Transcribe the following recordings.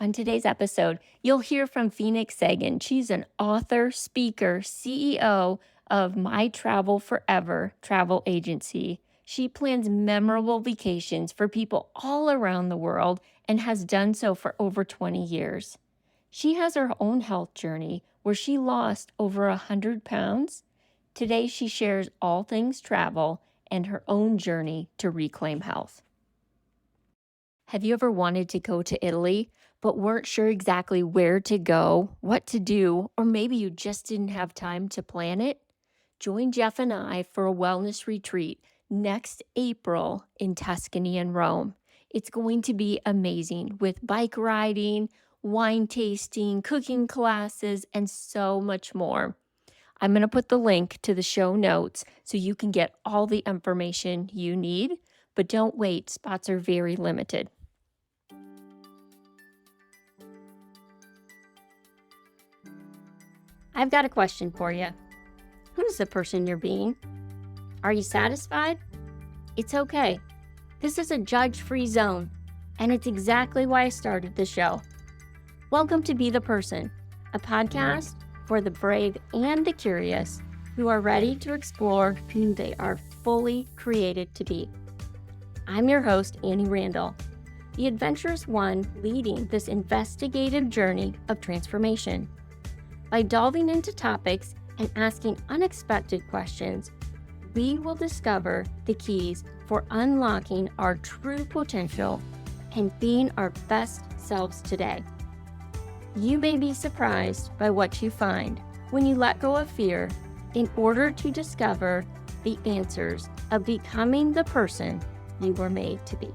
On today's episode, you'll hear from Phoenix Sagan. She's an author, speaker, CEO of My Travel Forever travel agency. She plans memorable vacations for people all around the world and has done so for over 20 years. She has her own health journey where she lost over 100 pounds. Today, she shares all things travel and her own journey to reclaim health. Have you ever wanted to go to Italy, but weren't sure exactly where to go, what to do, or maybe you just didn't have time to plan it? Join Jeff and I for a wellness retreat next April in Tuscany and Rome. It's going to be amazing with bike riding, wine tasting, cooking classes, and so much more. I'm going to put the link to the show notes so you can get all the information you need, but don't wait, spots are very limited. I've got a question for you. Who's the person you're being? Are you satisfied? It's okay. This is a judge-free zone, and it's exactly why I started the show. Welcome to Be the Person, a podcast for the brave and the curious who are ready to explore who they are fully created to be. I'm your host, Annie Randall, the adventurous one leading this investigative journey of transformation. By delving into topics and asking unexpected questions, we will discover the keys for unlocking our true potential and being our best selves today. You may be surprised by what you find when you let go of fear in order to discover the answers of becoming the person you were made to be.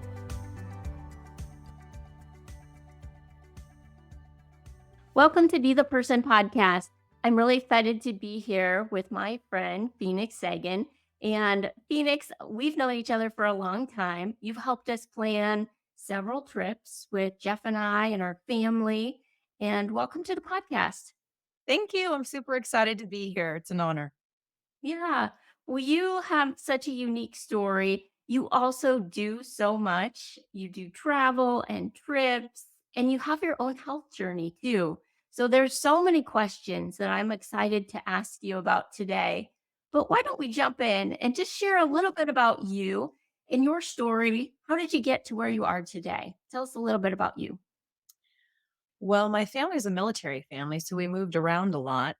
Welcome to Be the Person podcast. I'm really excited to be here with my friend, Phoenix Sagan. And Phoenix, we've known each other for a long time. You've helped us plan several trips with Jeff and I and our family. And welcome to the podcast. Thank you. I'm super excited to be here. It's an honor. Yeah. Well, you have such a unique story. You also do so much. You do travel and trips, and you have your own health journey too. So there's so many questions that I'm excited to ask you about today. But why don't we jump in and just share a little bit about you and your story? How did you get to where you are today? Tell us a little bit about you. Well, my family is a military family, so we moved around a lot.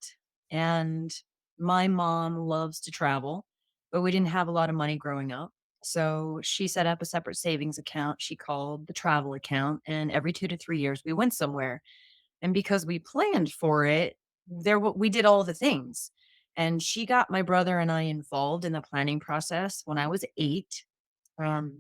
And my mom loves to travel, but we didn't have a lot of money growing up. So she set up a separate savings account she called the travel account. And every 2 to 3 years, we went somewhere. And because we planned for it, we did all the things. And she got my brother and I involved in the planning process when I was 8.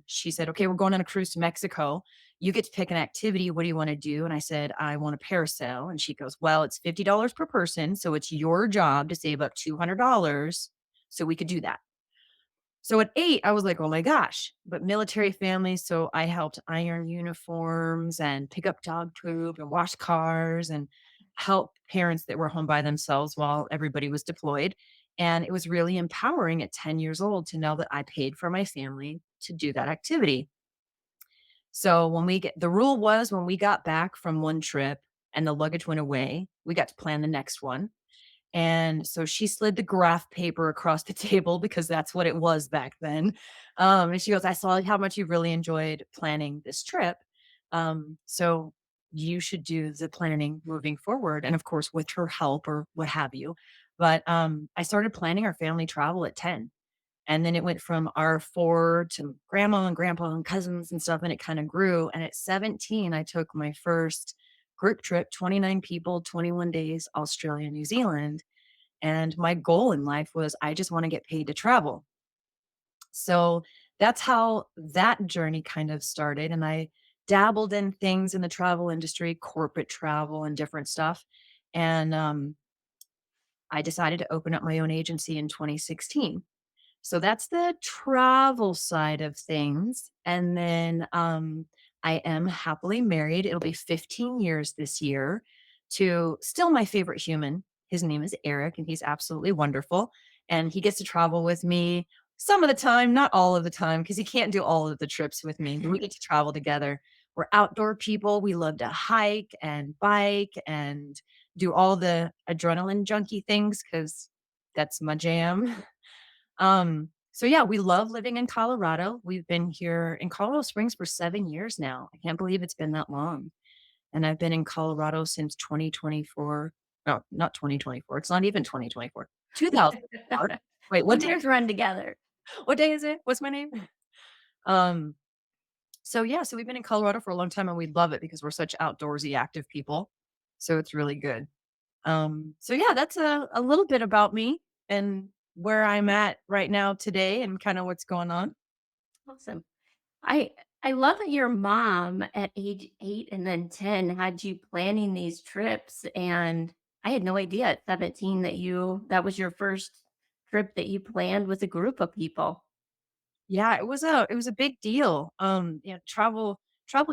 She said, "Okay, we're going on a cruise to Mexico. You get to pick an activity. What do you want to do?" And I said, "I want a parasail." And she goes, "Well, it's $50 per person. So it's your job to save up $200 so we could do that." So at 8, I was like, "Oh my gosh," but military family. So I helped iron uniforms and pick up dog poop and wash cars and help parents that were home by themselves while everybody was deployed. And it was really empowering at 10 years old to know that I paid for my family to do that activity. So the rule was when we got back from one trip and the luggage went away, we got to plan the next one. And so she slid the graph paper across the table because that's what it was back then. And she goes, "I saw how much you really enjoyed planning this trip. So you should do the planning moving forward." And of course, with her help or what have you. But I started planning our family travel at 10. And then it went from our 4 to grandma and grandpa and cousins and stuff. And it kind of grew. And at 17, I took my first group trip, 29 people, 21 days, Australia, New Zealand. And my goal in life was I just want to get paid to travel. So that's how that journey kind of started. And I dabbled in things in the travel industry, corporate travel and different stuff. And I decided to open up my own agency in 2016. So that's the travel side of things. And then I am happily married. It'll be 15 years this year to still my favorite human. His name is Eric, and he's absolutely wonderful. And he gets to travel with me some of the time, not all of the time, because he can't do all of the trips with me. But we get to travel together. we're outdoor people. We love to hike and bike and do all the adrenaline junkie things because that's my jam. So yeah, we love living in Colorado. We've been here in Colorado Springs for 7 years now. I can't believe it's been that long. And I've been in Colorado since 2024. No, not 2024. It's not even 2024. 2004. Wait, Well, years run together. what day is it? What's my name? Um, so yeah, so we've been in Colorado for a long time and we love it because we're such outdoorsy active people. So it's really good. So yeah, that's a little bit about me and where I'm at right now today and kind of what's going on. Awesome. I I love that your mom at age 8 and then 10 had you planning these trips, and I had no idea at 17 that was your first trip that you planned with a group of people. Yeah, it was a big deal. Travel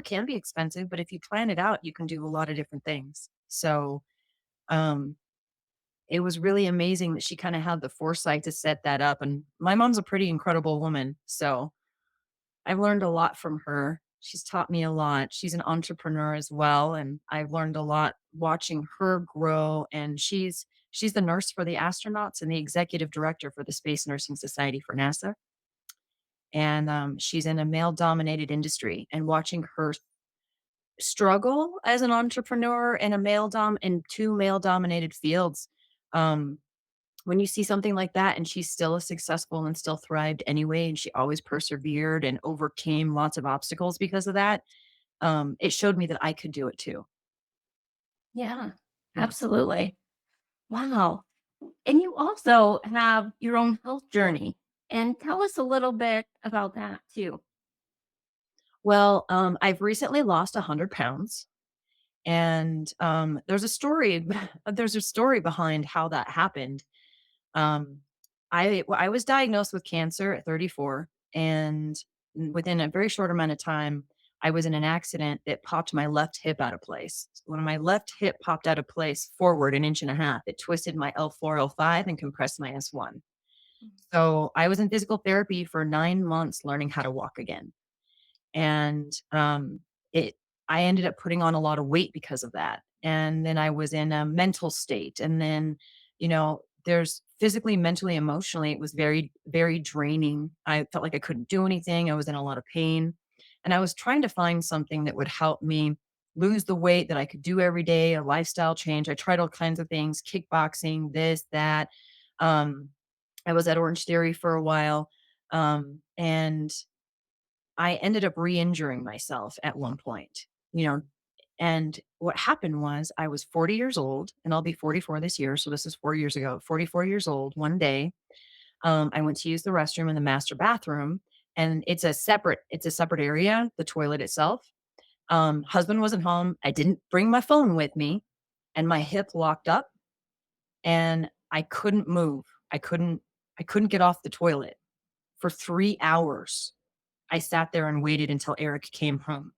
can be expensive, but if you plan it out, you can do a lot of different things. So, um, it was really amazing that she kind of had the foresight to set that up. And my mom's a pretty incredible woman, so I've learned a lot from her. She's taught me a lot. She's an entrepreneur as well, and I've learned a lot watching her grow. And she's the nurse for the astronauts and the executive director for the Space Nursing Society for NASA. And she's in a male dominated industry, and watching her struggle as an entrepreneur in a male dom in two male dominated fields. Um, when you see something like that and she's still as successful and still thrived anyway, and she always persevered and overcame lots of obstacles because of that, it showed me that I could do it too. Yeah, Yeah. absolutely. Wow. And you also have your own health journey. And tell us a little bit about that too. Well, I've recently lost 100 pounds, and there's a story behind how that happened. Um, I was diagnosed with cancer at 34, and within a very short amount of time, I was in an accident that popped my left hip out of place. When my left hip popped out of place forward an inch and a half, it twisted my L4, L5, and compressed my S1. So I was in physical therapy for 9 months learning how to walk again. And, it I ended up putting on a lot of weight because of that, and then I was in a mental state, and then, there's physically, mentally, emotionally, it was very, very draining. I felt like I couldn't do anything, I was in a lot of pain, and I was trying to find something that would help me lose the weight that I could do every day, a lifestyle change. I tried all kinds of things, kickboxing, this, that. um, I was at Orange Theory for a while, and I ended up re-injuring myself at one point, you know, and what happened was I was 40 years old, and I'll be 44 this year, so this is 4 years ago. 44 years old, one day, I went to use the restroom in the master bathroom, and it's a separate area, the toilet itself. Husband wasn't home. I didn't bring my phone with me, and my hip locked up, and I couldn't move. I couldn't I couldn't get off the toilet for 3 hours. I sat there and waited until Eric came home.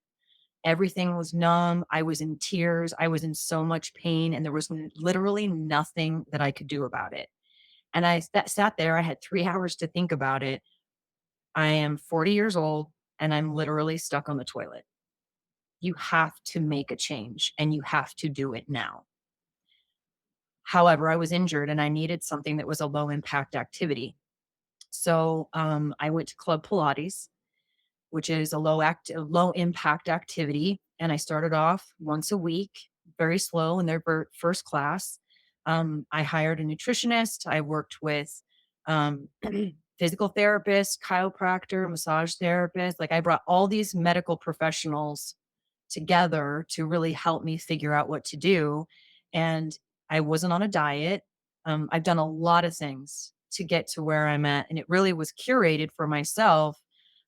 Everything was numb. I was in tears. I was in so much pain, and there was literally nothing that I could do about it. And sat there. I had 3 hours to think about it. I am 40 years old, and I'm literally stuck on the toilet. You have to make a change, and you have to do it now. However, I was injured, and I needed something that was a low impact activity. So I went to Club Pilates, which is a low impact activity. And I started off once a week, very slow in their first class. I hired a nutritionist. I worked with um, physical therapist, chiropractor, massage therapist. Like I brought all these medical professionals together to really help me figure out what to do. And I wasn't on a diet. I've done a lot of things to get to where I'm at, and it really was curated for myself.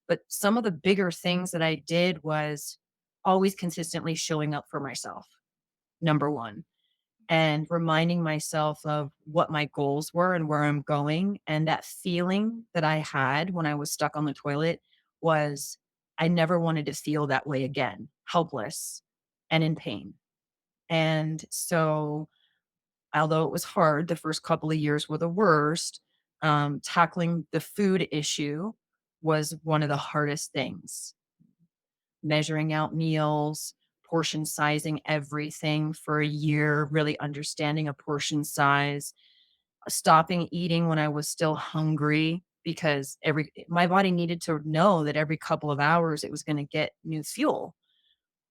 But some of the bigger things that I did was always consistently showing up for myself, number one, and reminding myself of what my goals were and where I'm going. And that feeling that I had when I was stuck on the toilet was I never wanted to feel that way again, helpless and in pain. And so, although it was hard, the first couple of years were the worst. Tackling the food issue was one of the hardest things. measuring out meals, portion sizing everything for a year, really understanding a portion size, stopping eating when I was still hungry because every my body needed to know that every couple of hours it was going to get new fuel.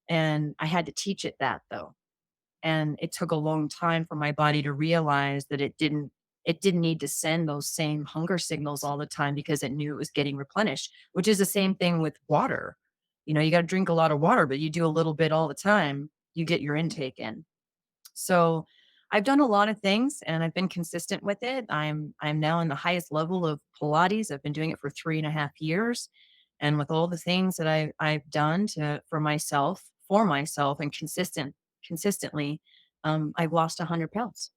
And I had to teach it that though. And it took a long time for my body to realize that it didn't need to send those same hunger signals all the time because it knew it was getting replenished, which is the same thing with water. You got to drink a lot of water, but you do a little bit all the time, you get your intake in. So I've done a lot of things and I've been consistent with it. I'm now in the highest level of Pilates. I've been doing it for 3.5 years. And with all the things that I've done to for myself and consistently, I've lost 100 pounds.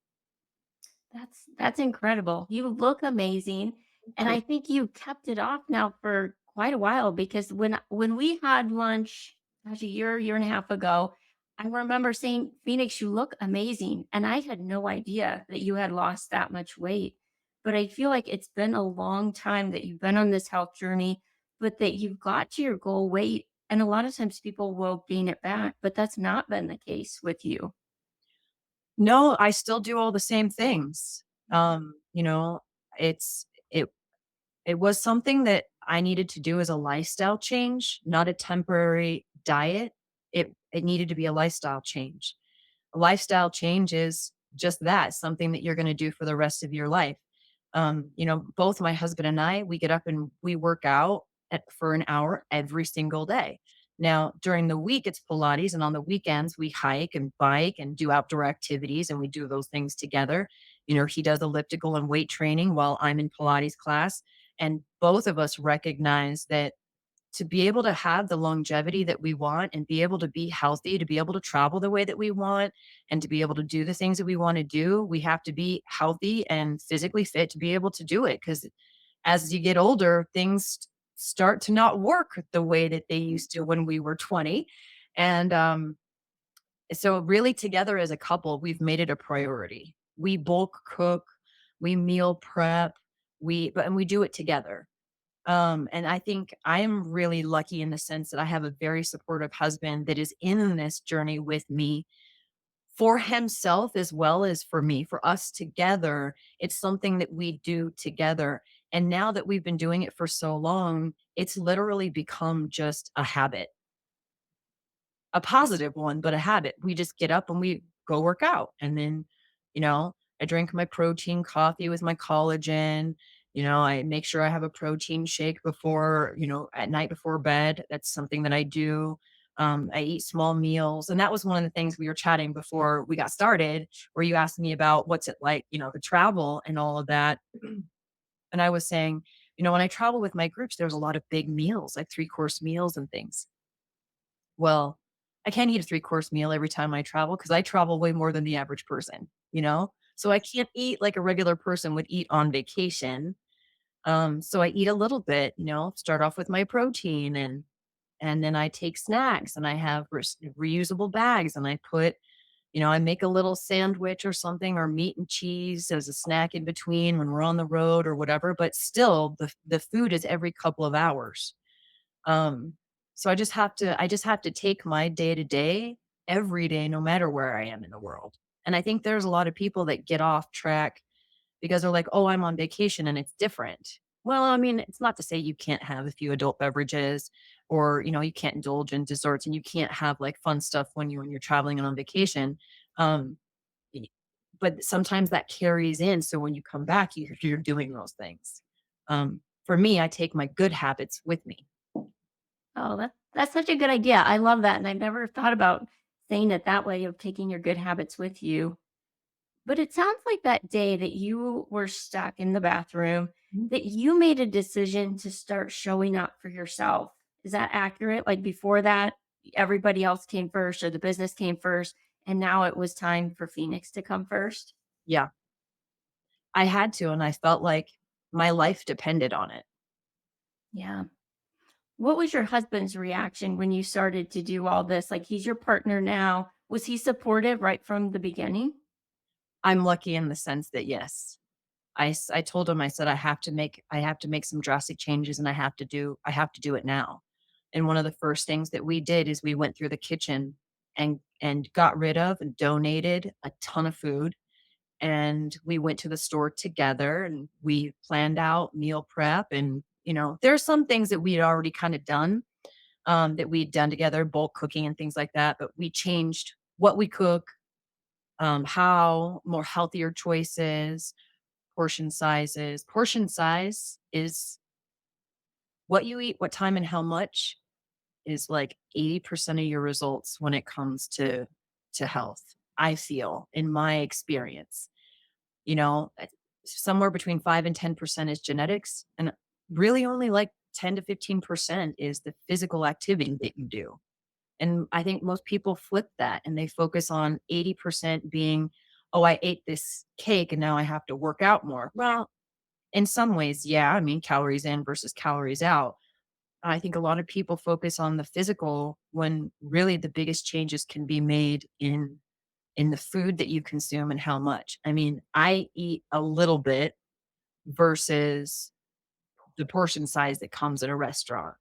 That's incredible. You look amazing, and I think you kept it off now for quite a while because when we had lunch, gosh, year and a half ago, I remember saying, "Phoenix, you look amazing," and I had no idea that you had lost that much weight. But I feel like it's been a long time that you've been on this health journey, but that you've got to your goal weight, and a lot of times people will gain it back, but that's not been the case with you. No, I still do all the same things. You know, it's it it was something that I needed to do as a lifestyle change, not a temporary diet. It needed to be a lifestyle change. A lifestyle change is just that, something that you're going to do for the rest of your life. Both my husband and I, we get up and we work out for an hour every single day. Now, during the week, it's Pilates, and on the weekends, we hike and bike and do outdoor activities, and we do those things together. He does elliptical and weight training while I'm in Pilates class. And both of us recognize that to be able to have the longevity that we want and be able to be healthy, to be able to travel the way that we want, and to be able to do the things that we want to do, we have to be healthy and physically fit to be able to do it. Because as you get older, things start to not work the way that they used to when we were 20. And so, really, together as a couple, we've made it a priority. We bulk cook, we meal prep, and we do it together. And I think I am really lucky in the sense that I have a very supportive husband that is in this journey with me for himself as well as for me, for us together. It's something that we do together. And now that we've been doing it for so long, it's literally become just a habit, a positive one, but a habit. We just get up and we go work out. And then, I drink my protein coffee with my collagen. I make sure I have a protein shake before, at night before bed. That's something that I do. I eat small meals. And that was one of the things we were chatting before we got started, where you asked me about what's it like, to travel and all of that. And I was saying, when I travel with my groups, there's a lot of big meals, like 3-course meals and things. Well, I can't eat a 3-course meal every time I travel because I travel way more than the average person, you know? So I can't eat like a regular person would eat on vacation. So I eat a little bit, start off with my protein and then I take snacks and I have reusable bags and I make a little sandwich or something or meat and cheese as a snack in between when we're on the road or whatever, but still the food is every couple of hours. Um, so I just have to take my day to day every day, no matter where I am in the world. And I think there's a lot of people that get off track because they're like, oh, I'm on vacation and it's different. Well, I mean, it's not to say you can't have a few adult beverages or, you can't indulge in desserts and you can't have like fun stuff when you're traveling and on vacation. Um, y- but sometimes that carries in. So when you come back, you're doing those things. For me, I take my good habits with me. Oh, that's such a good idea. I love that, and I've never thought about saying it that way of taking your good habits with you. But it sounds like that day that you were stuck in the bathroom, that you made a decision to start showing up for yourself. Is that accurate? Like before that, everybody else came first or the business came first, and now it was time for Phoenix to come first? Yeah, I had to, and I felt like my life depended on it. Yeah. What was your husband's reaction when you started to do all this? Like, he's your partner now. Was he supportive right from the beginning? I'm lucky in the sense that yes, I told him, I said, I have to make some drastic changes and I have to do it now. And one of the first things that we did is we went through the kitchen and got rid of and donated a ton of food. And we went to the store together and we planned out meal prep. And, there's some things that we had already kind of done, that we'd done together, bulk cooking and things like that. But we changed what we cook, how more healthier choices, portion sizes. Portion size is what you eat, what time, and how much is like 80% of your results when it comes to health. I feel in my experience, somewhere between 5 and 10% is genetics, and really only like 10 to 15% is the physical activity that you do. And I think most people flip that and they focus on 80% being, oh, I ate this cake and now I have to work out more. Well, in some ways, yeah, I mean, calories in versus calories out. I think a lot of people focus on the physical when really the biggest changes can be made in the food that you consume and how much. I mean, I eat a little bit versus the portion size that comes at a restaurant.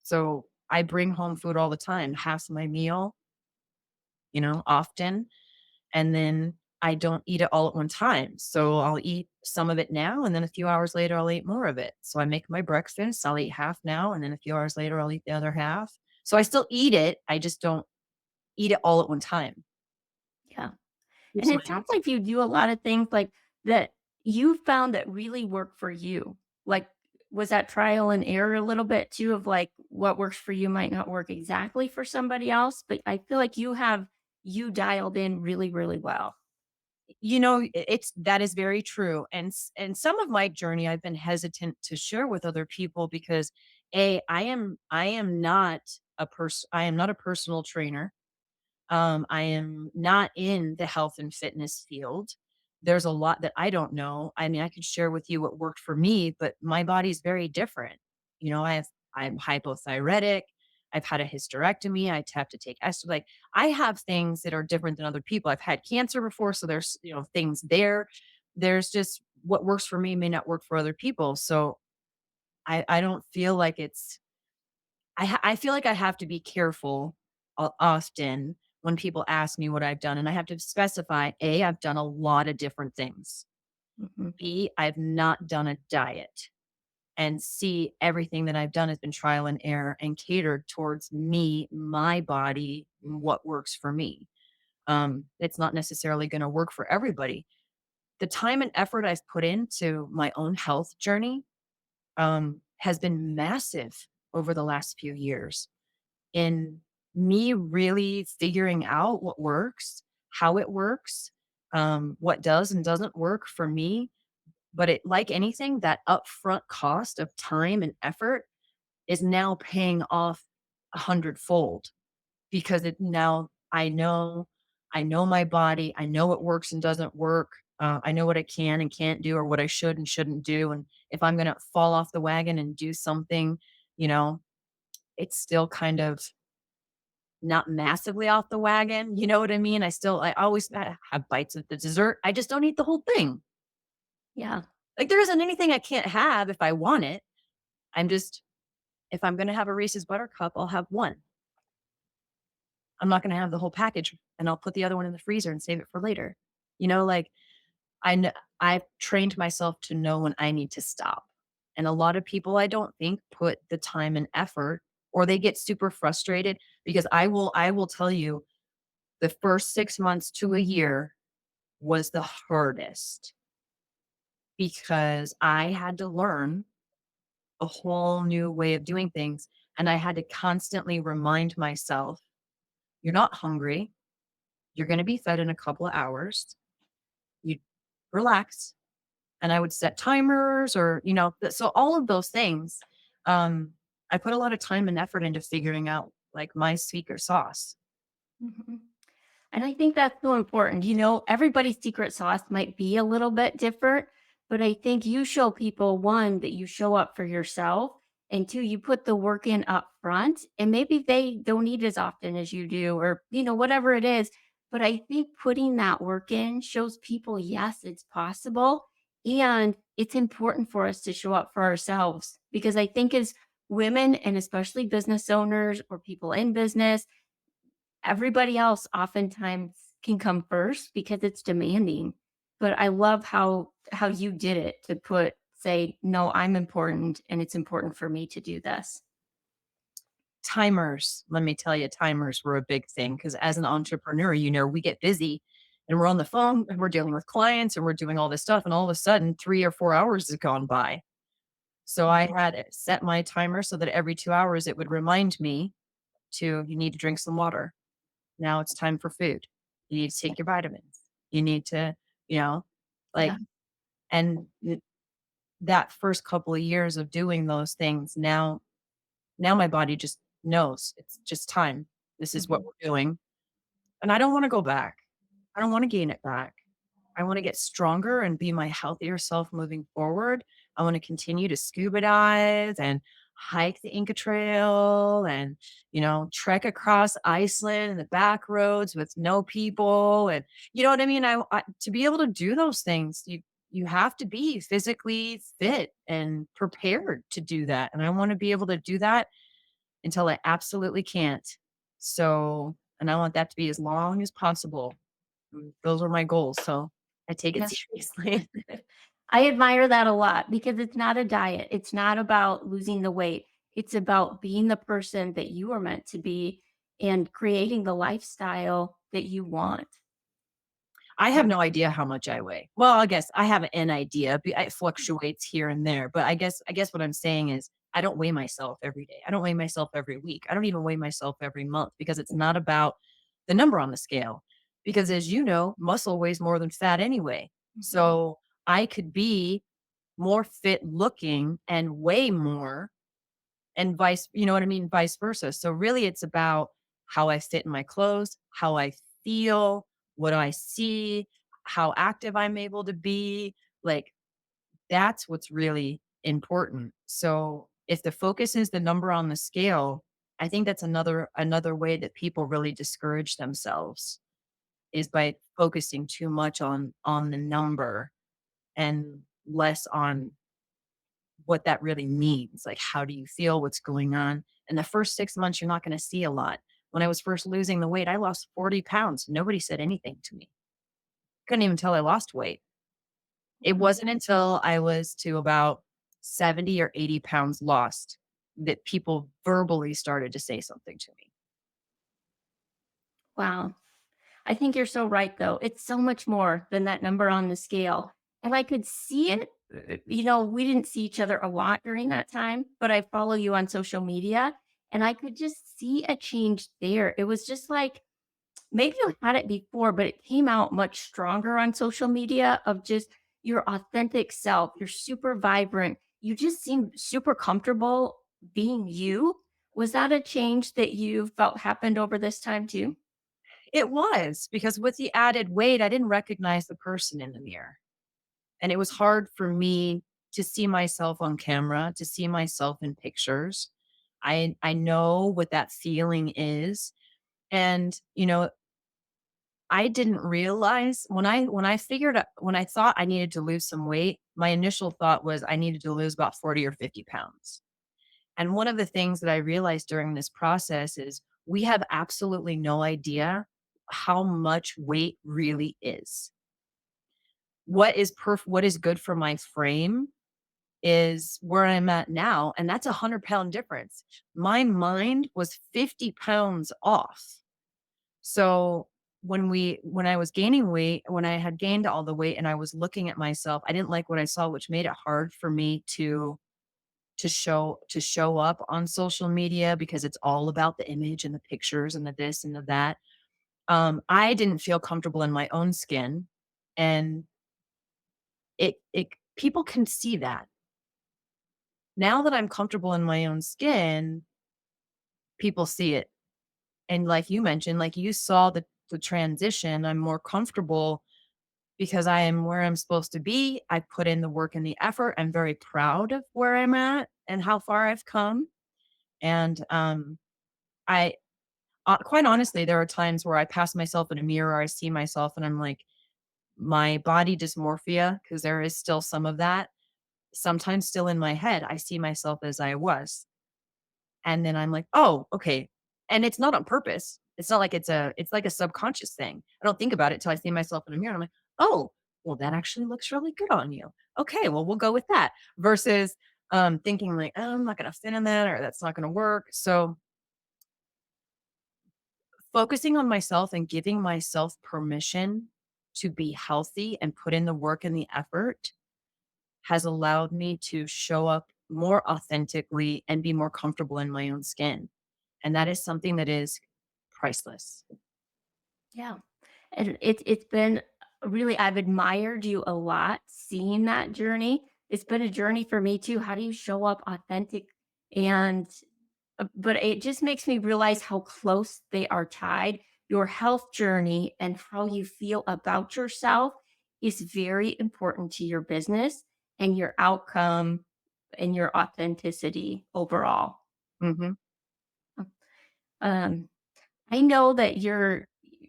So I bring home food all the time, half my meal, often. And then I don't eat it all at one time. So I'll eat some of it now. And then a few hours later, I'll eat more of it. So I make my breakfast. I'll eat half now. And then a few hours later, I'll eat the other half. So I still eat it. I just don't eat it all at one time. Yeah. And Keeps my it sounds like you do a lot of things like that you found that really work for you. Like, was that trial and error a little bit too of like what works for you might not work exactly for somebody else? But I feel like you have you dialed in really, really well. It's that is very true, and some of my journey I've been hesitant to share with other people because I am not I am not a personal trainer. I am not in the health and fitness field. There's a lot that I don't know. I mean, I could share with you what worked for me, but my body's very different. I'm hypothyroidic. I've had a hysterectomy. I have to take estrogen. Like I have things that are different than other people. I've had cancer before, so there's things there. There's just what works for me may not work for other people. So I don't feel like it's I feel like I have to be careful often when people ask me what I've done, and I have to specify, A, I've done a lot of different things. Mhm. B, I've not done a diet. And C, everything that I've done has been trial and error and catered towards me, my body, what works for me. It's not necessarily going to work for everybody. The time and effort I've put into my own health journey has been massive over the last few years in me really figuring out what works, how it works, what does and doesn't work for me. But it, like anything, that upfront cost of time and effort is now paying off a hundredfold because it now I know my body, I know what works and doesn't work. I know what I can and can't do, or what I should and shouldn't do. And if I'm going to fall off the wagon and do something, you know, it's still kind of not massively off the wagon, you know what I mean? I always have bites of the dessert. I just don't eat the whole thing. Yeah. Like, there isn't anything I can't have if I want it. I'm just if I'm gonna have a Reese's Buttercup, I'll have 1. I'm not gonna have the whole package, and I'll put the other one in the freezer and save it for later. Like, I kn I've trained myself to know when I need to stop, and a lot of people, I don't think, put the time and effort, or they get super frustrated because I will tell you the first 6 months to a year was the hardest because I had to learn a whole new way of doing things. And I had to constantly remind myself, you're not hungry. You're going to be fed in a couple of hours. You relax. And I would set timers or, so all of those things. Um, I put a lot of time and effort into figuring out like my secret sauce. Mhm. And I think that's so important. Everybody's secret sauce might be a little bit different, but I think you show people one, that you show up for yourself, and two, you put the work in up front. And maybe they don't eat as often as you do, or, whatever it is. But I think putting that work in shows people, yes, it's possible. And it's important for us to show up for ourselves because I think as women and especially business owners or people in business, everybody else oftentimes can come first because it's demanding. But I love how you did it to say, "No, I'm important and it's important for me to do this." Timers, let me tell you, timers were a big thing because as an entrepreneur, we get busy and we're on the phone and we're dealing with clients and we're doing all this stuff. And all of a sudden, 3 or 4 hours has gone by. So I had it set my timer so that every 2 hours it would remind me you need to drink some water. Now it's time for food. You need to take your vitamins. You need to, you know, Yeah, like, and that first couple of years of doing those things, now my body just knows it's just time. This is what mhm, we're doing. And I don't wanna go back. I don't wanna gain it back. I wanna get stronger and be my healthier self moving forward. I wanna continue to scuba dive and hike the Inca Trail and, trek across Iceland and the back roads with no people. And you know what I mean? I to be able to do those things, you have to be physically fit and prepared to do that. And I wanna be able to do that until I absolutely can't. So, and I want that to be as long as possible. Those are my goals, so I take it yeah. seriously. I admire that a lot because it's not a diet. It's not about losing the weight. It's about being the person that you are meant to be and creating the lifestyle that you want. I have no idea how much I weigh. Well, I guess I have an idea, it fluctuates here and there, but I guess what I'm saying is I don't weigh myself every day. I don't weigh myself every week. I don't even weigh myself every month because it's not about the number on the scale. Because as you know, muscle weighs more than fat anyway. Mhm. So I could be more fit looking and weigh more and you know what I mean? Vice versa. So really it's about how I fit in my clothes, how I feel, what I see, how active I'm able to be. Like that's what's really important. So if the focus is the number on the scale, I think that's another way that people really discourage themselves is by focusing too much on the number and less on what that really means. Like, how do you feel? What's going on? And the first 6 months, you're not going to see a lot. When I was first losing the weight, I lost 40 pounds. Nobody said anything to me. Couldn't even tell I lost weight. It wasn't until I was to about 70 or 80 pounds lost that people verbally started to say something to me. Wow. I think you're so right, though. It's so much more than that number on the scale. And I could see it. We didn't see each other a lot during that time, but I follow you on social media and I could just see a change there. It was just like maybe you had it before, but it came out much stronger on social media of just your authentic self. You're super vibrant. You just seem super comfortable being you. Was that a change that you felt happened over this time too? It was because with the added weight, I didn't recognize the person in the mirror. And it was hard for me to see myself on camera, to see myself in pictures. I know what that feeling is. And, I didn't realize when I thought I needed to lose some weight, my initial thought was I needed to lose about 40 or 50 pounds. And one of the things that I realized during this process is we have absolutely no idea how much weight really is. What is good for my frame is where I'm at now, and that's 100-pound difference. My mind was 50 pounds off. So when I was gaining weight, when I had gained all the weight and I was looking at myself, I didn't like what I saw, which made it hard for me to show up on social media because it's all about the image and the pictures and the this and the that. I didn't feel comfortable in my own skin, and it people can see that. Now that I'm comfortable in my own skin, people see it. And like you mentioned, like you saw the transition, I'm more comfortable because I am where I'm supposed to be. I put in the work and the effort. I'm very proud of where I'm at and how far I've come. And I quite honestly, there are times where I pass myself in a mirror, I see myself, and I'm like, my body dysmorphia, because there is still some of that. Sometimes still in my head, I see myself as I was. And then I'm like, "Oh, okay." And it's not on purpose. It's not like it's like a subconscious thing. I don't think about it till I see myself in the mirror and I'm like, "Oh, well, that actually looks really good on you. Okay, well, we'll go with that." Versus thinking like, "Oh, I'm not gonna fit in that or that's not gonna work." So focusing on myself and giving myself permission to be healthy and put in the work and the effort has allowed me to show up more authentically and be more comfortable in my own skin. And that is something that is priceless. Yeah. And it's been really I've admired you a lot seeing that journey. It's been a journey for me too. How do you show up authentic and but it just makes me realize how close they are tied. Your health journey and how you feel about yourself is very important to your business and your outcome and your authenticity overall. Mhm. Um, I know that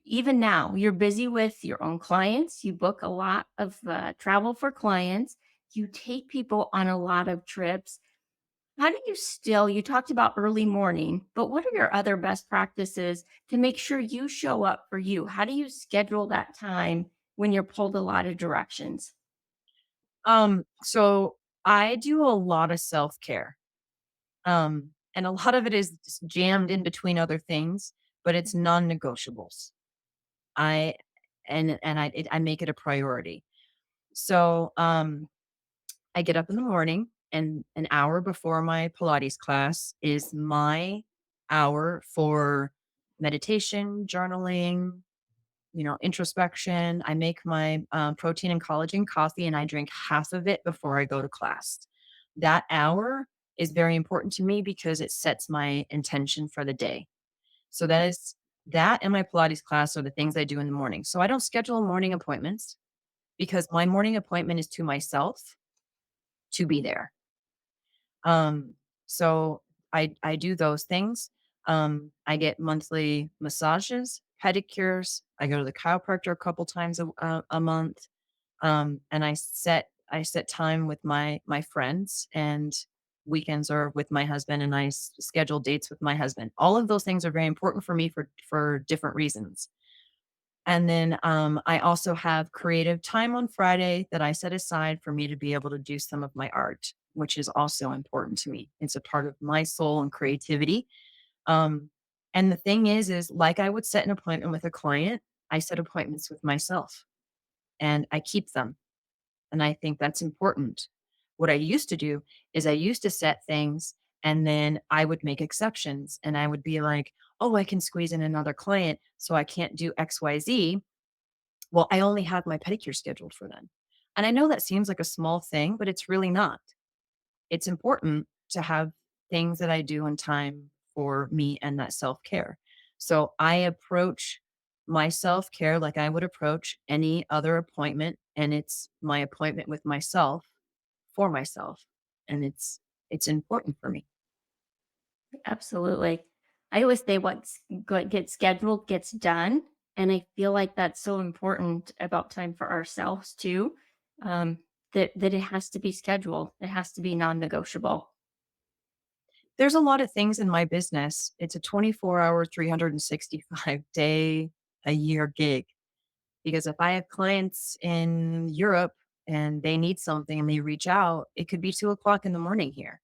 even now, you're busy with your own clients. You book a lot of travel for clients. You take people on a lot of trips. How do you still, you talked about early morning, but what are your other best practices to make sure you show up for you? How do you schedule that time when you're pulled a lot of directions? So I do a lot of self-care. And a lot of it is just jammed in between other things, but it's non-negotiables. I I make it a priority. So, I get up in the morning and an hour before my Pilates class is my hour for meditation, journaling, introspection. I make my protein and collagen coffee and I drink half of it before I go to class. That hour is very important to me because it sets my intention for the day. So that and my Pilates class are the things I do in the morning. So I don't schedule morning appointments because my morning appointment is to myself to be there. Um, so I do those things. I get monthly massages, pedicures. I go to the chiropractor a couple times a month. And I set time with my friends and weekends are with my husband and schedule dates with my husband. All of those things are very important for me for different reasons. And then I also have creative time on Friday that I set aside for me to be able to do some of my art, which is also important to me. It's a part of my soul and creativity. Um, and the thing is like I would set an appointment with a client, I set appointments with myself and I keep them. And I think that's important. What I used to do is I used to set things and then I would make exceptions and I would be like, oh, I can squeeze in another client, so I can't do XYZ. Well, I only have my pedicure scheduled for then. And I know that seems like a small thing, but it's really not. It's important to have things that I do in time for me and that self care. So I approach my self care like I would approach any other appointment. And it's my appointment with myself for myself. And it's important for me. Absolutely. I always say what gets scheduled gets done. And I feel like that's so important about time for ourselves too. Um, that it has to be scheduled. It has to be non-negotiable. There's a lot of things in my business. It's a 24-hour, 365-day a year gig. Because if I have clients in Europe and they need something and they reach out, it could be 2 o'clock in the morning here.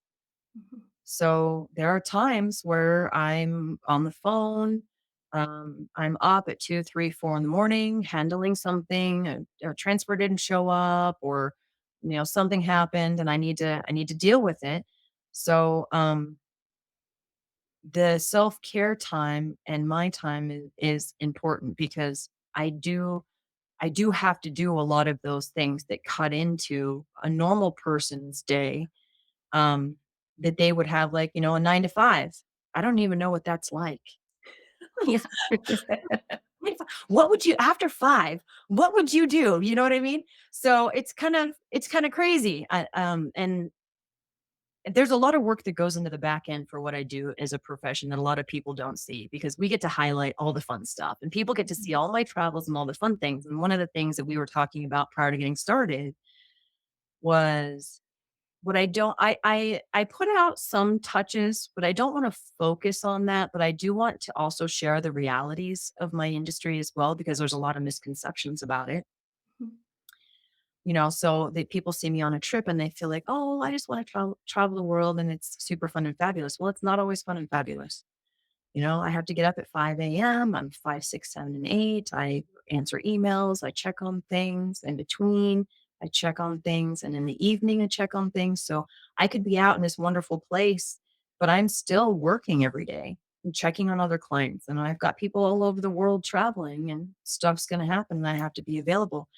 Mhm. So there are times where I'm on the phone. I'm up at 2, 3, 4 in the morning handling something. A transfer didn't show up, or something happened, and I need to deal with it. So the self care time and my time is important because I do have to do a lot of those things that cut into a normal person's day, um, that they would have like, a 9 to 5. I don't even know what that's like. Yeah. What would you after 5, what would you do? You know what I mean? So it's kind of crazy. And there's a lot of work that goes into the back end for what I do as a profession that a lot of people don't see because we get to highlight all the fun stuff and people get to see all my travels and all the fun things. And one of the things that we were talking about prior to getting started was What I don't I put out some touches, but I don't wanna focus on that, but I do want to also share the realities of my industry as well because there's a lot of misconceptions about it. Mhm. So the people see me on a trip and they feel like, "Oh, I just wanna travel the world and it's super fun and fabulous." Well, it's not always fun and fabulous. I have to get up at 5 a.m. I'm 5, 6, 7, and 8. I answer emails. I check on things in between. I check on things. And in the evening, I check on things. So I could be out in this wonderful place, but I'm still working every day and checking on other clients. And I've got people all over the world traveling, and stuff's going to happen. And I have to be available.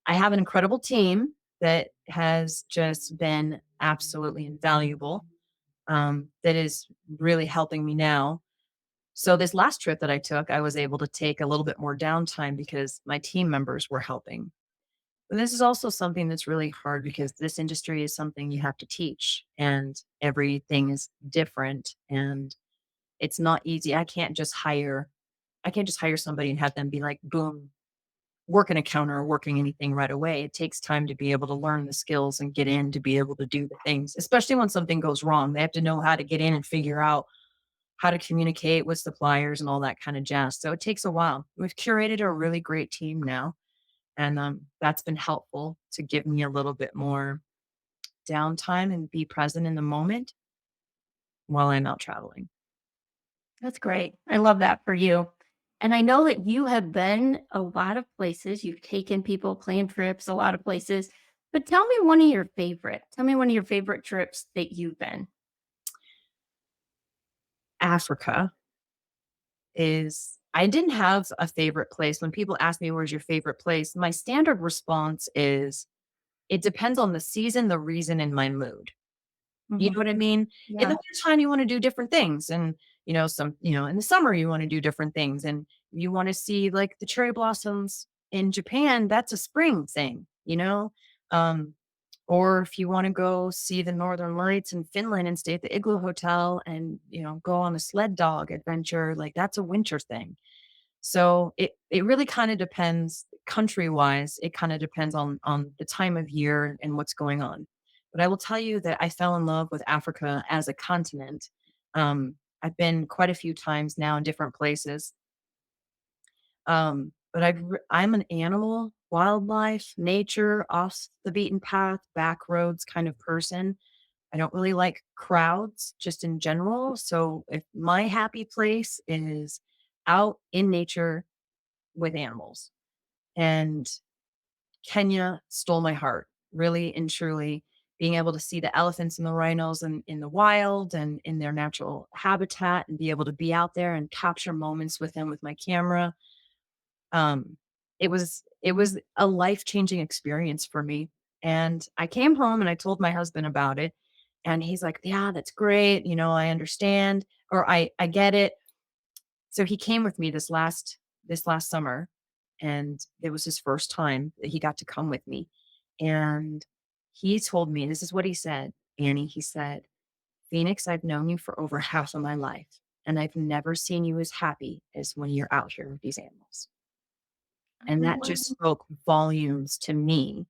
I have an incredible team that has just been absolutely invaluable, that is really helping me now. So this last trip that I took, I was able to take a little bit more downtime because my team members were helping. But this is also something that's really hard because this industry is something you have to teach and everything is different and it's not easy. I can't just hire somebody and have them be like, boom, working a counter or working anything right away. It takes time to be able to learn the skills and get in to be able to do the things, especially when something goes wrong. They have to know how to get in and figure out how to communicate with suppliers and all that kind of jazz. So it takes a while. We've curated a really great team now, and that's been helpful to give me a little bit more downtime and be present in the moment while I'm out traveling. That's great. I love that for you. And I know that you have been a lot of places. You've taken people, planned trips, a lot of places. But tell me one of your favorite. Tell me one of your favorite trips that you've been. Africa is I didn't have a favorite place. When people ask me where's your favorite place, my standard response is it depends on the season, the reason, and my mood. You know Mhm. what I mean? In the Yeah. wintertime, you wanna do different things, and, in the summer, you wanna do different things, and you wanna see, like, the cherry blossoms in Japan, that's a spring thing, you know? Um, or if you wanna go see the Northern Lights in Finland and stay at the Igloo Hotel and, go on a sled dog adventure, like, that's a winter thing. So it really kinda depends country-wise, it kinda depends on the time of year and what's going on. But I will tell you that I fell in love with Africa as a continent. I've been quite a few times now in different places. But I'm an animal, wildlife, nature, off the beaten path, back roads kind of person. I don't really like crowds just in general. So if my happy place is out in nature with animals. And Kenya stole my heart, really and truly. Being able to see the elephants and the rhinos in the wild and in their natural habitat and be able to be out there and capture moments with them with my camera. Um, it was a life-changing experience for me. And I came home and I told my husband about it. And he's like, "Yeah, that's great. I understand, or I get it." So he came with me this last summer, and it was his first time that he got to come with me. And he told me, this is what he said, Annie, he said, "Phoenix, I've known you for over half of my life, and I've never seen you as happy as when you're out here with these animals." And Oh, that just wow. spoke volumes to me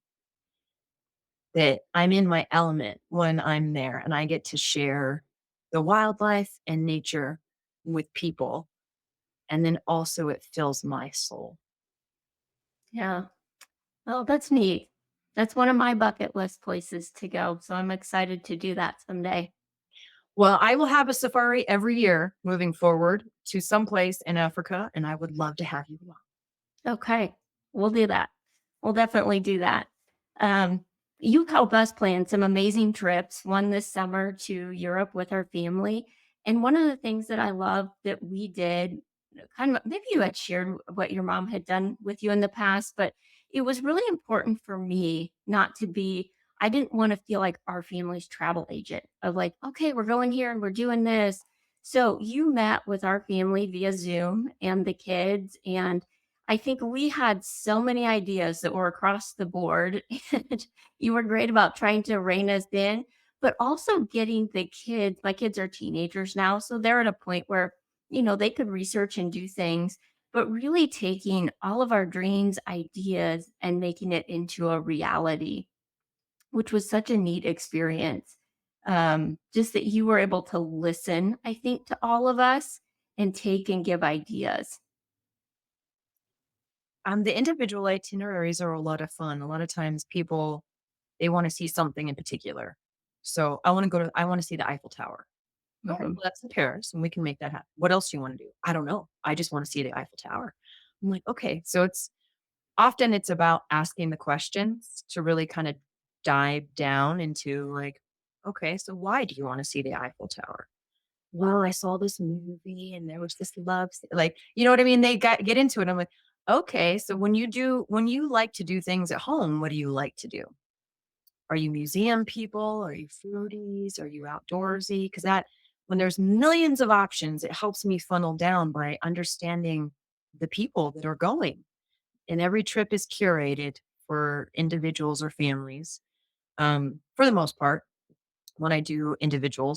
that I'm in my element when I'm there and I get to share the wildlife and nature with people. And then also it fills my soul. Yeah. Oh, that's neat. That's one of my bucket list places to go. So I'm excited to do that someday. Well, I will have a safari every year moving forward to some place in Africa, and I would love to have you along. Okay. We'll do that. We'll definitely do that. Um, you helped us plan some amazing trips, one this summer to Europe with our family. And one of the things that I love that we did, kind of maybe you had shared what your mom had done with you in the past, but it was really important for me not to be, I didn't want to feel like our family's travel agent of like, okay, we're going here and we're doing this. So you met with our family via Zoom and the kids, and I think we had so many ideas that were across the board. And you were great about trying to rein us in, but also getting the kids. My kids are teenagers now, so they're at a point where, they could research and do things, but really taking all of our dreams, ideas, and making it into a reality. which was such a neat experience. Just that you were able to listen, I think, to all of us and take and give ideas. The individual itineraries are a lot of fun. A lot of times people, they want to see something in particular. So I want to see the Eiffel Tower. Okay, Mhm. well, that's in Paris, and we can make that happen. What else do you want to do? I don't know. I just want to see the Eiffel Tower. I'm like, okay. So it's about asking the questions to really kind of dive down into like, okay, so why do you want to see the Eiffel Tower? Well, I saw this movie and there was this like, you know what I mean? They get into it. I'm like, okay, so when you like to do things at home, what do you like to do? Are you museum people? Are you foodies? Are you outdoorsy? Because that when there's millions of options, it helps me funnel down by understanding the people that are going. And every trip is curated for individuals or families. For the most part, when I do individual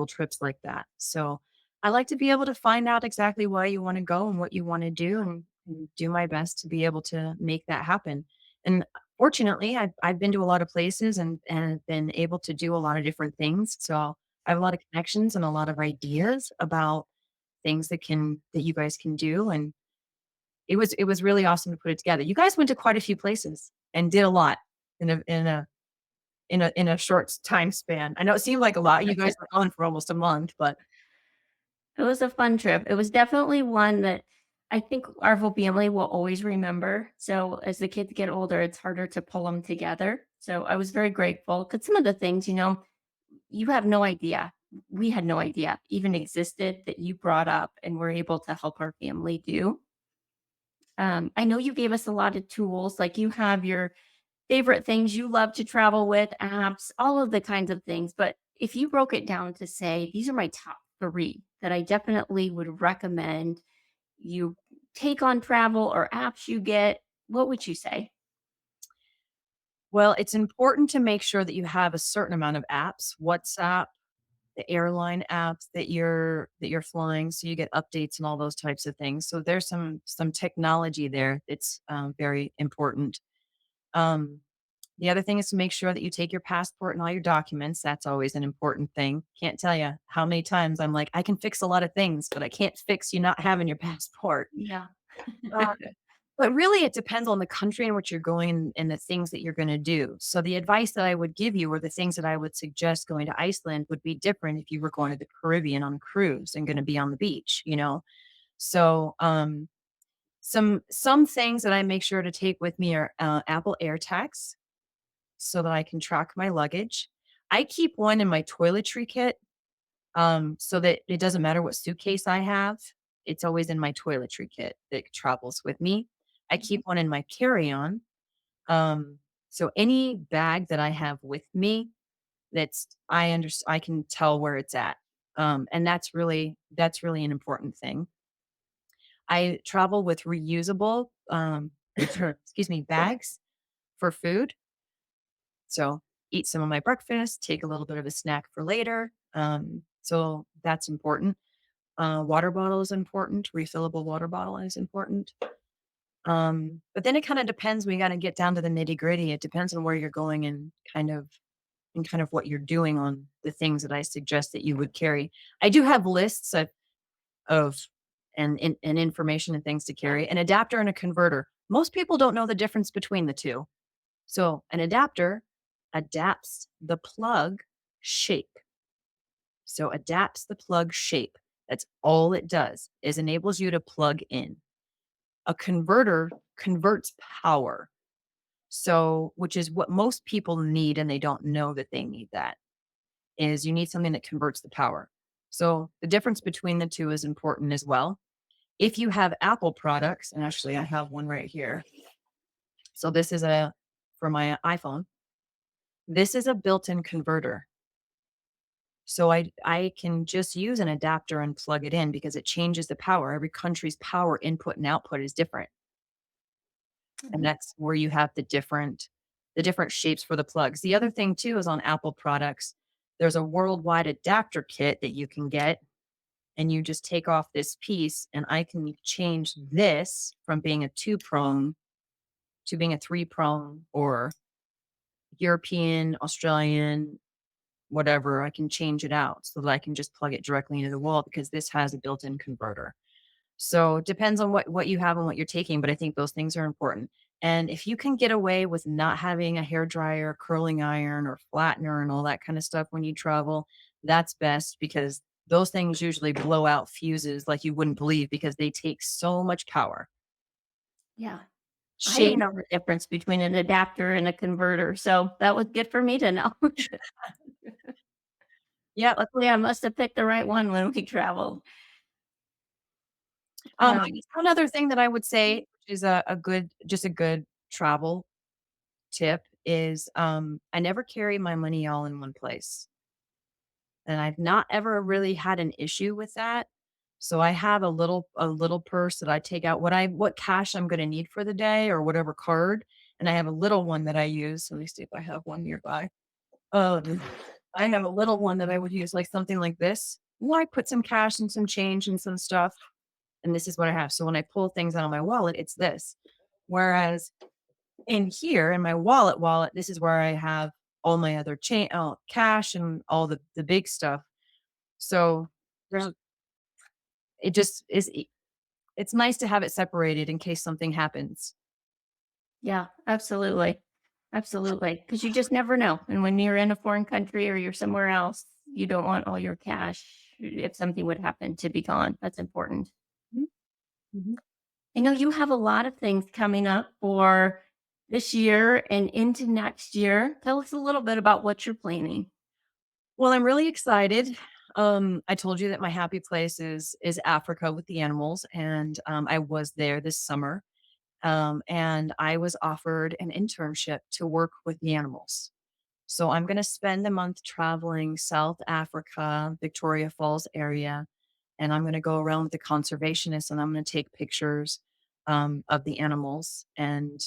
trips like that. So I like to be able to find out exactly why you want to go and what you want to do and do my best to be able to make that happen. And fortunately, I've been to a lot of places and have been able to do a lot of different things. So I have a lot of connections and a lot of ideas about things that you guys can do. And it was really awesome to put it together. You guys went to quite a few places and did a lot in a short time span. I know it seemed like a lot. You guys were gone for almost a month, but It was a fun trip. It was definitely one that I think our whole family will always remember. So as the kids get older, it's harder to pull them together. So I was very grateful because some of the things, you have no idea. We had no idea even existed that you brought up and were able to help our family do. I know you gave us a lot of tools, like you have your favorite things you love to travel with, apps, all of the kinds of things. But if you broke it down to say, these are my top three that I definitely would recommend you take on travel or apps you get, what would you say? well, it's important to make sure that you have a certain amount of apps, WhatsApp, the airline apps that you're flying, so you get updates and all those types of things. So there's some technology there that's very important. Um, the other thing is to make sure that you take your passport and all your documents. That's always an important thing. Can't tell you how many times I'm like, I can fix a lot of things, but I can't fix you not having your passport. Yeah. Uh, but really, it depends on the country in which you're going and the things that you're going to do. So, the advice that I would give you, or the things that I would suggest going to Iceland, would be different if you were going to the Caribbean on a cruise and going to be on the beach. So, some things that I make sure to take with me are Apple AirTags, so that I can track my luggage. I keep one in my toiletry kit, so that it doesn't matter what suitcase I have, it's always in my toiletry kit that travels with me. I keep one in my carry-on, so any bag that I have with me I can tell where it's at, and that's really an important thing. I travel with reusable, excuse me, bags for food, so eat some of my breakfast, take a little bit of a snack for later, so that's important. Water bottle is important. Refillable water bottle is important. But then it kind of depends. We got to get down to the nitty gritty. It depends on where you're going and kind of what you're doing on the things that I suggest that you would carry. I do have lists of and information and things to carry. An adapter and a converter. Most people don't know the difference between the two. So an adapter adapts the plug shape. So adapts the plug shape. That's all it does is enables you to plug in. A converter converts power. So, which is what most people need and they don't know that they need that. Is you need something that converts the power. So, the difference between the two is important as well. If you have Apple products, and actually I have one right here. So this is a for my iPhone. This is a built-in converter. So I can just use an adapter and plug it in because it changes the power. Every country's power input and output is different. And Mhm. that's where you have the different shapes for the plugs. The other thing too is on Apple products, there's a worldwide adapter kit that you can get and you just take off this piece and I can change this from being a 2 prong to being a 3 prong or European, Australian, whatever, I can change it out so that I can just plug it directly into the wall because this has a built-in converter. So it depends on what you have and what you're taking, but I think those things are important. And if you can get away with not having a hair dryer, curling iron, or flattener and all that kind of stuff when you travel, that's best because those things usually blow out fuses like you wouldn't believe because they take so much power. Yeah. I didn't Shape. know the difference between an adapter and a converter, so that was good for me to know. Yep. Luckily, I must have picked the right one when we traveled. I Um, guess one other thing that I would say, which is a good, just a good travel tip, is I never carry my money all in one place. And I've not ever really had an issue with that. So I have a little purse that I take out what cash I'm gonna need for the day or whatever card, and I have a little one that I use. So let me see if I have one nearby. I have a little one that I would use, like something like this. Well, I put some cash and some change and some stuff, and this is what I have. So when I pull things out of my wallet, it's this. Whereas in here in my wallet, this is where I have all my other cash and all the big stuff. So there's it just is it's nice to have it separated in case something happens. yeah, absolutely. Absolutely. Because you just never know, and when you're in a foreign country or you're somewhere else, you don't want all your cash, if something would happen, to be gone. That's important. Mhm, mhm. I know you have a lot of things coming up for this year and into next year. Tell us a little bit about what you're planning. Well, I'm really excited. I told you that my happy place is Africa with the animals, and I was there this summer, and I was offered an internship to work with the animals. So I'm going to spend a month traveling South Africa, Victoria Falls area, and I'm going to go around with the conservationists and I'm going to take pictures of the animals. And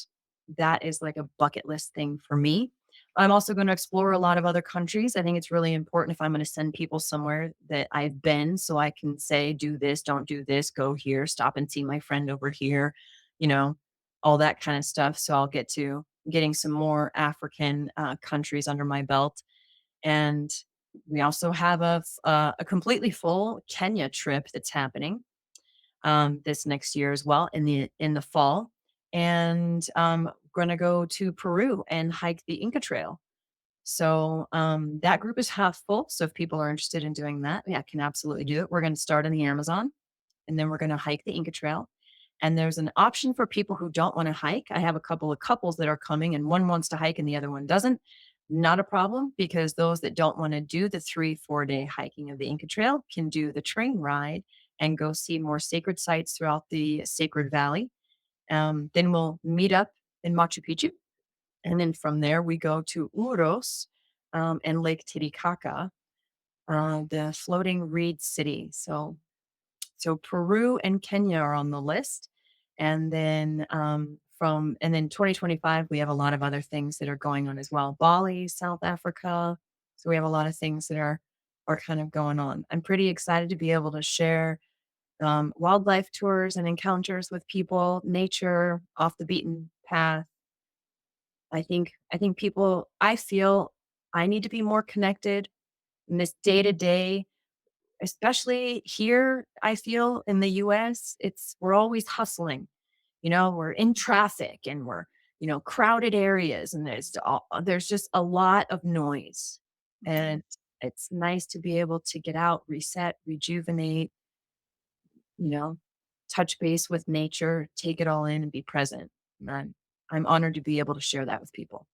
that is like a bucket list thing for me. I'm also going to explore a lot of other countries. I think it's really important if I'm going to send people somewhere that I've been so I can say, do this, don't do this, go here, stop and see my friend over here, you know, all that kind of stuff. So I'll get to getting some more African countries under my belt. And we also have a completely full Kenya trip that's happening this next year as well in the fall. And going to go to Peru and hike the Inca Trail. So that group is half full. So if people are interested in doing that, yeah, can absolutely do it. We're going to start in the Amazon and then we're going to hike the Inca Trail. And there's an option for people who don't want to hike. I have a couple of couples that are coming, and one wants to hike and the other one doesn't. Not a problem because those that don't want to do the 3-4 day hiking of the Inca Trail can do the train ride and go see more sacred sites throughout the Sacred Valley. Then we'll meet up in Machu Picchu. And then from there, we go to Uros and Lake Titicaca, the floating reed city. So Peru and Kenya are on the list. And then and then 2025, we have a lot of other things that are going on as well. Bali, South Africa. So we have a lot of things that are kind of going on. I'm pretty excited to be able to share wildlife tours and encounters with people, nature, off the beaten path. I think people I feel I need to be more connected in this day to day. Especially here, I feel in the US, we're always hustling. We're in traffic and we're, crowded areas and there's just a lot of noise. And it's nice to be able to get out, reset, rejuvenate, you know, touch base with nature, take it all in and be present. And I'm honored to be able to share that with people.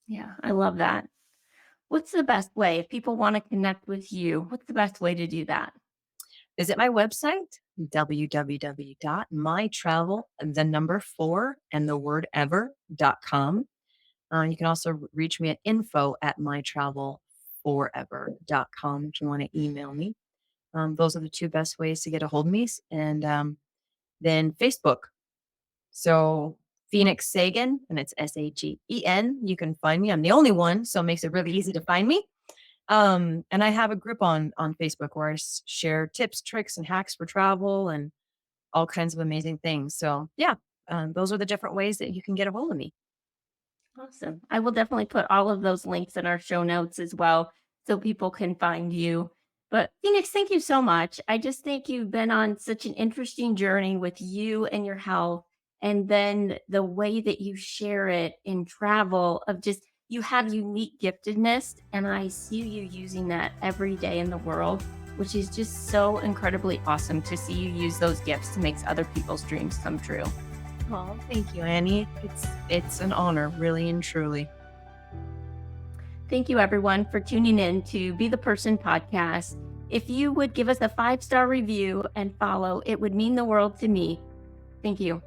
Yeah, I love that. What's the best way if people want to connect with you? What's the best way to do that? Visit my website, www.mytravel, the number 4 and the word ever.com. You can also reach me at info@mytravelforever.com if you want to email me. Those are the two best ways to get a hold of me. And then Facebook. So Phoenix Sagan, and it's Sagen. You can find me. I'm the only one, so it makes it really easy to find me. And I have a group on Facebook where I share tips, tricks, and hacks for travel and all kinds of amazing things. So yeah, those are the different ways that you can get a hold of me. Awesome. I will definitely put all of those links in our show notes as well so people can find you. But Phoenix, thank you so much. I just think you've been on such an interesting journey with you and your health. And then the way that you share it in travel of just you have unique giftedness. And I see you using that every day in the world, which is just so incredibly awesome to see you use those gifts to make other people's dreams come true. Oh, thank you, Annie. It's an honor, really and truly. Thank you, everyone, for tuning in to Be the Person podcast. If you would give us a 5-star review and follow, it would mean the world to me. Thank you.